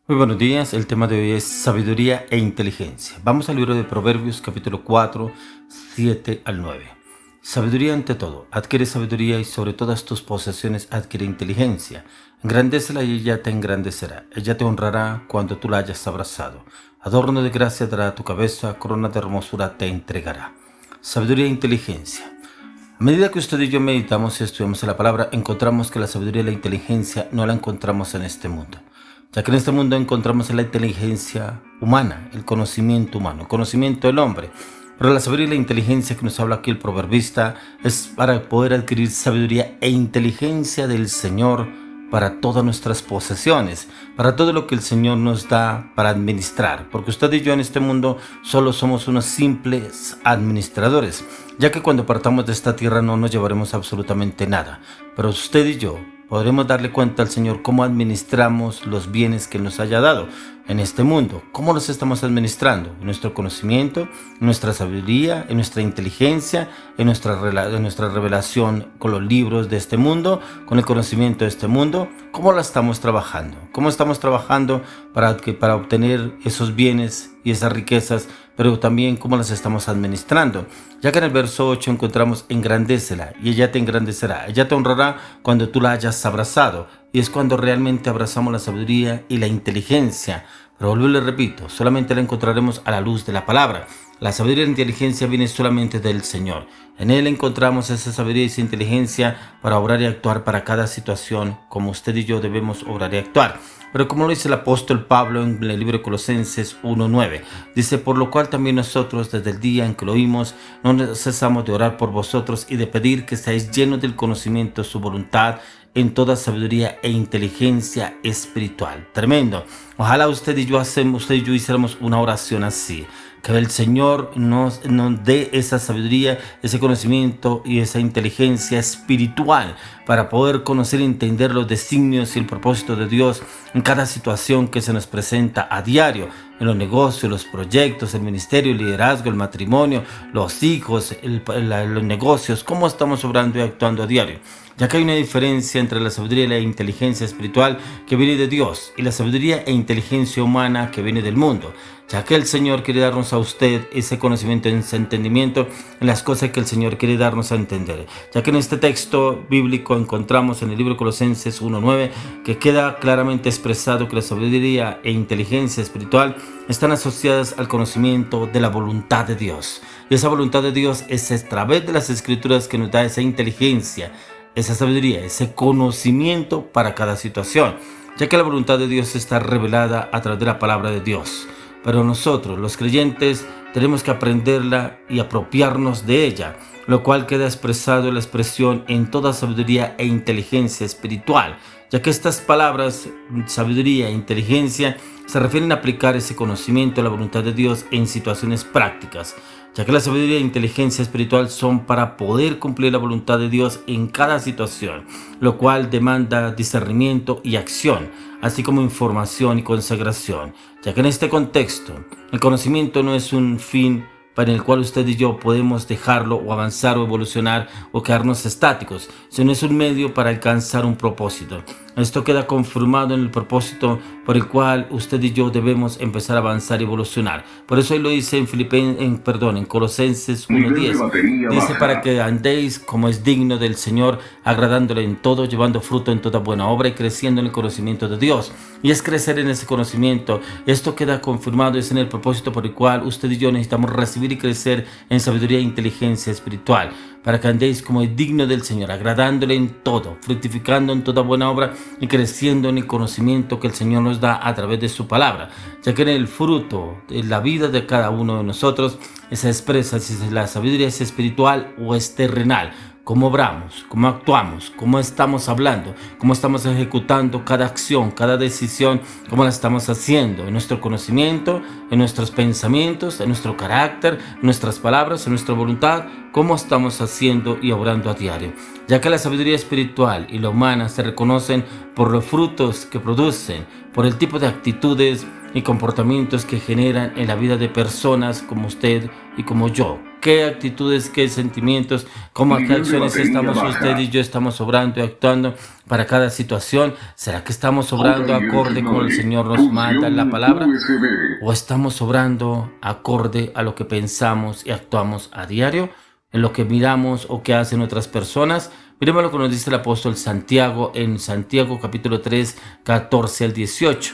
Muy buenos días, el tema de hoy es sabiduría e inteligencia. Vamos al libro de Proverbios capítulo 4, 7 al 9. Sabiduría ante todo, adquiere sabiduría y sobre todas tus posesiones adquiere inteligencia. Engrandécela y ella te engrandecerá, ella te honrará cuando tú la hayas abrazado. Adorno de gracia dará a tu cabeza, corona de hermosura te entregará. Sabiduría e inteligencia. A medida que usted y yo meditamos y estudiamos la palabra, encontramos que la sabiduría y la inteligencia no la encontramos en este mundo, ya que en este mundo encontramos la inteligencia humana, el conocimiento del hombre. Pero la sabiduría y la inteligencia que nos habla aquí el proverbista es para poder adquirir sabiduría e inteligencia del Señor para todas nuestras posesiones, para todo lo que el Señor nos da para administrar, porque usted y yo en este mundo solo somos unos simples administradores, ya que cuando partamos de esta tierra no nos llevaremos absolutamente nada, pero usted y yo podremos darle cuenta al Señor cómo administramos los bienes que Él nos haya dado en este mundo, cómo los estamos administrando, en nuestro conocimiento, en nuestra sabiduría, en nuestra inteligencia, en nuestra revelación con los libros de este mundo, con el conocimiento de este mundo, cómo la estamos trabajando para obtener esos bienes y esas riquezas, pero también cómo las estamos administrando, ya que en el verso 8 encontramos engrandécela y ella te engrandecerá, ella te honrará cuando tú la hayas abrazado, y es cuando realmente abrazamos la sabiduría y la inteligencia. Pero vuelvo y le repito, solamente la encontraremos a la luz de la palabra. La sabiduría y la inteligencia viene solamente del Señor. En Él encontramos esa sabiduría y esa inteligencia para obrar y actuar para cada situación, como usted y yo debemos obrar y actuar. Pero como lo dice el apóstol Pablo en el libro de Colosenses 1:9, dice: por lo cual también nosotros desde el día en que lo oímos no cesamos de orar por vosotros y de pedir que seáis llenos del conocimiento de su voluntad en toda sabiduría e inteligencia espiritual. Tremendo. Ojalá usted y yo hiciéramos una oración así, que el Señor nos dé esa sabiduría, ese conocimiento y esa inteligencia espiritual para poder conocer y entender los designios y el propósito de Dios en cada situación que se nos presenta a diario, en los negocios, los proyectos, el ministerio, el liderazgo, el matrimonio, los hijos, los negocios, cómo estamos obrando y actuando a diario. Ya que hay una diferencia entre la sabiduría y la inteligencia espiritual que viene de Dios y la sabiduría e inteligencia humana que viene del mundo, ya que el Señor quiere darnos a usted ese conocimiento, ese entendimiento en las cosas que el Señor quiere darnos a entender. Ya que en este texto bíblico encontramos en el libro de Colosenses 1:9 que queda claramente expresado que la sabiduría e inteligencia espiritual están asociadas al conocimiento de la voluntad de Dios. Y esa voluntad de Dios es a través de las Escrituras que nos da esa inteligencia, esa sabiduría, ese conocimiento para cada situación, ya que la voluntad de Dios está revelada a través de la palabra de Dios. Pero nosotros, los creyentes, tenemos que aprenderla y apropiarnos de ella, lo cual queda expresado en la expresión en toda sabiduría e inteligencia espiritual, ya que estas palabras, sabiduría e inteligencia, se refieren a aplicar ese conocimiento de la voluntad de Dios en situaciones prácticas, ya que la sabiduría e inteligencia espiritual son para poder cumplir la voluntad de Dios en cada situación, lo cual demanda discernimiento y acción, así como información y consagración, ya que en este contexto el conocimiento no es un fin para el cual usted y yo podemos dejarlo o avanzar o evolucionar o quedarnos estáticos, sino es un medio para alcanzar un propósito. Esto queda confirmado en el propósito por el cual usted y yo debemos empezar a avanzar y evolucionar. Por eso él lo dice en Colosenses 1:10. Dice: para que andéis como es digno del Señor, agradándole en todo, llevando fruto en toda buena obra y creciendo en el conocimiento de Dios. Y es crecer en ese conocimiento. Esto queda confirmado, es en el propósito por el cual usted y yo necesitamos recibir y crecer en sabiduría e inteligencia espiritual, para que andéis como es digno del Señor, agradándole en todo, fructificando en toda buena obra y creciendo en el conocimiento que el Señor nos da a través de su palabra, ya que en el fruto de la vida de cada uno de nosotros se expresa si la sabiduría es espiritual o es terrenal. Cómo obramos, cómo actuamos, cómo estamos hablando, cómo estamos ejecutando cada acción, cada decisión, cómo la estamos haciendo en nuestro conocimiento, en nuestros pensamientos, en nuestro carácter, en nuestras palabras, en nuestra voluntad, cómo estamos haciendo y obrando a diario. Ya que la sabiduría espiritual y la humana se reconocen por los frutos que producen, por el tipo de actitudes y comportamientos que generan en la vida de personas como usted y como yo. qué actitudes, qué sentimientos, cómo qué acciones estamos usted y yo estamos obrando y actuando para cada situación. ¿Será que estamos obrando acorde con el Señor nos manda en la palabra? ¿O estamos obrando acorde a lo que pensamos y actuamos a diario? ¿En lo que miramos o que hacen otras personas? Miremos lo que nos dice el apóstol Santiago en Santiago capítulo 3, 14 al 18.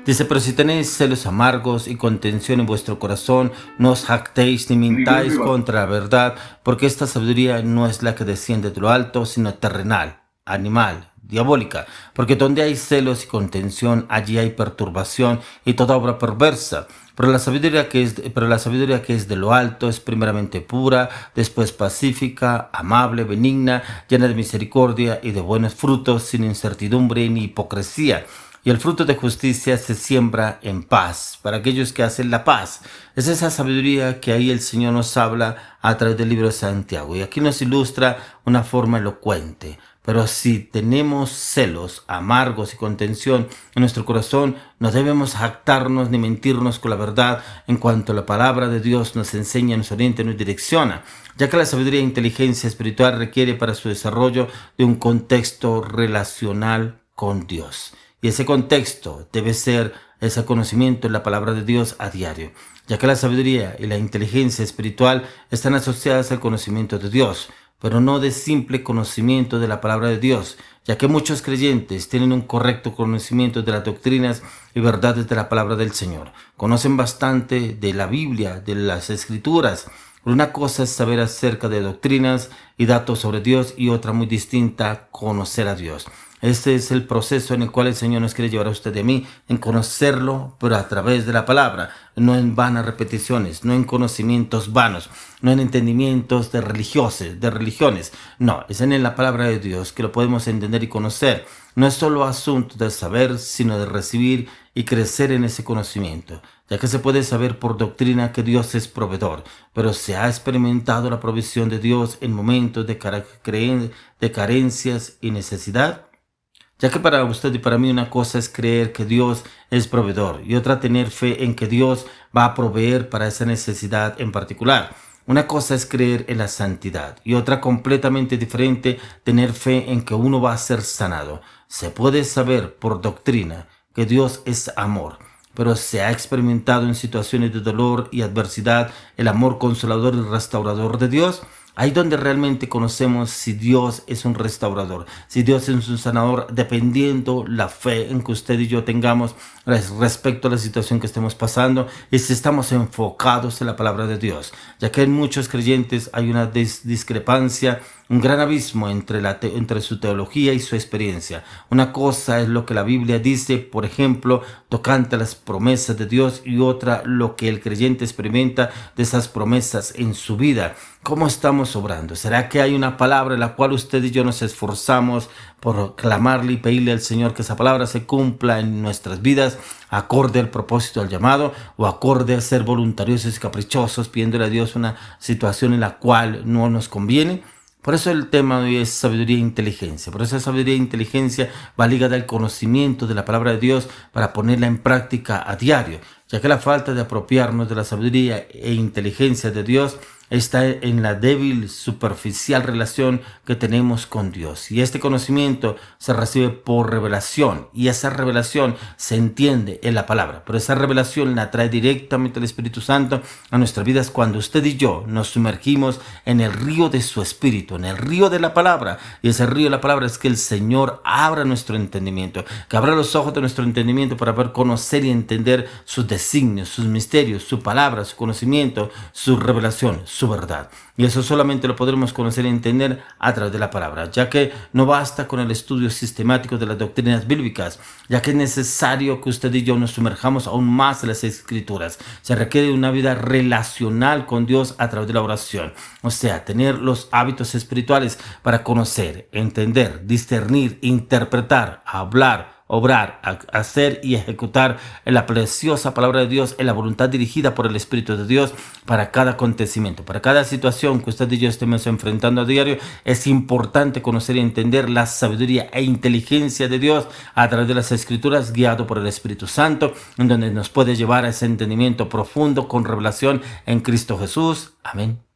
Dice, pero si tenéis celos amargos y contención en vuestro corazón, no os jactéis ni mintáis contra la verdad, porque esta sabiduría no es la que desciende de lo alto, sino terrenal, animal, diabólica. Porque donde hay celos y contención, allí hay perturbación y toda obra perversa. Pero la sabiduría que es de lo alto es primeramente pura, después pacífica, amable, benigna, llena de misericordia y de buenos frutos, sin incertidumbre ni hipocresía. Y el fruto de justicia se siembra en paz, para aquellos que hacen la paz. Es esa sabiduría que ahí el Señor nos habla a través del libro de Santiago. Y aquí nos ilustra una forma elocuente. Pero si tenemos celos amargos y contención en nuestro corazón, no debemos jactarnos ni mentirnos con la verdad en cuanto la palabra de Dios nos enseña, nos orienta y nos direcciona, ya que la sabiduría e inteligencia espiritual requiere para su desarrollo de un contexto relacional con Dios. Y ese contexto debe ser ese conocimiento en la palabra de Dios a diario, ya que la sabiduría y la inteligencia espiritual están asociadas al conocimiento de Dios, pero no de simple conocimiento de la palabra de Dios, ya que muchos creyentes tienen un correcto conocimiento de las doctrinas y verdades de la palabra del Señor. Conocen bastante de la Biblia, de las Escrituras. Una cosa es saber acerca de doctrinas y datos sobre Dios y otra muy distinta, conocer a Dios. Este es el proceso en el cual el Señor nos quiere llevar a usted y a mí, en conocerlo, pero a través de la palabra, no en vanas repeticiones, no en conocimientos vanos, no en entendimientos de religiones. No, es en la palabra de Dios que lo podemos entender y conocer. No es solo asunto de saber, sino de recibir y crecer en ese conocimiento, ya que se puede saber por doctrina que Dios es proveedor, pero se ha experimentado la provisión de Dios en momentos de carencias y necesidad. Ya que para usted y para mí una cosa es creer que Dios es proveedor y otra tener fe en que Dios va a proveer para esa necesidad en particular. Una cosa es creer en la santidad y otra completamente diferente, tener fe en que uno va a ser sanado. Se puede saber por doctrina que Dios es amor, pero se ha experimentado en situaciones de dolor y adversidad el amor consolador y restaurador de Dios. Ahí donde realmente conocemos si Dios es un restaurador, si Dios es un sanador, dependiendo la fe en que usted y yo tengamos respecto a la situación que estemos pasando y si estamos enfocados en la palabra de Dios, ya que en muchos creyentes hay una discrepancia, un gran abismo entre su teología y su experiencia. Una cosa es lo que la Biblia dice, por ejemplo, tocante a las promesas de Dios, y otra lo que el creyente experimenta de esas promesas en su vida. ¿Cómo estamos obrando? ¿Será que hay una palabra en la cual usted y yo nos esforzamos por clamarle y pedirle al Señor que esa palabra se cumpla en nuestras vidas, acorde al propósito del llamado, o acorde a ser voluntariosos y caprichosos, pidiéndole a Dios una situación en la cual no nos conviene? Por eso el tema de hoy es sabiduría e inteligencia. Por eso sabiduría e inteligencia va ligada al conocimiento de la palabra de Dios para ponerla en práctica a diario, ya que la falta de apropiarnos de la sabiduría e inteligencia de Dios está en la débil, superficial relación que tenemos con Dios. Y este conocimiento se recibe por revelación, y esa revelación se entiende en la palabra. Pero esa revelación la trae directamente el Espíritu Santo a nuestras vidas cuando usted y yo nos sumergimos en el río de su Espíritu, en el río de la palabra. Y ese río de la palabra es que el Señor abra nuestro entendimiento, que abra los ojos de nuestro entendimiento para poder conocer y entender sus designios, sus misterios, su palabra, su conocimiento, su revelación, su verdad. Y eso solamente lo podremos conocer y entender a través de la palabra, ya que no basta con el estudio sistemático de las doctrinas bíblicas, ya que es necesario que usted y yo nos sumerjamos aún más en las Escrituras. Se requiere una vida relacional con Dios a través de la oración, o sea, tener los hábitos espirituales para conocer, entender, discernir, interpretar, hablar, obrar, hacer y ejecutar en la preciosa palabra de Dios, en la voluntad dirigida por el Espíritu de Dios para cada acontecimiento, para cada situación que usted y yo estemos enfrentando a diario. Es importante conocer y entender la sabiduría e inteligencia de Dios a través de las Escrituras, guiado por el Espíritu Santo, en donde nos puede llevar a ese entendimiento profundo con revelación en Cristo Jesús. Amén.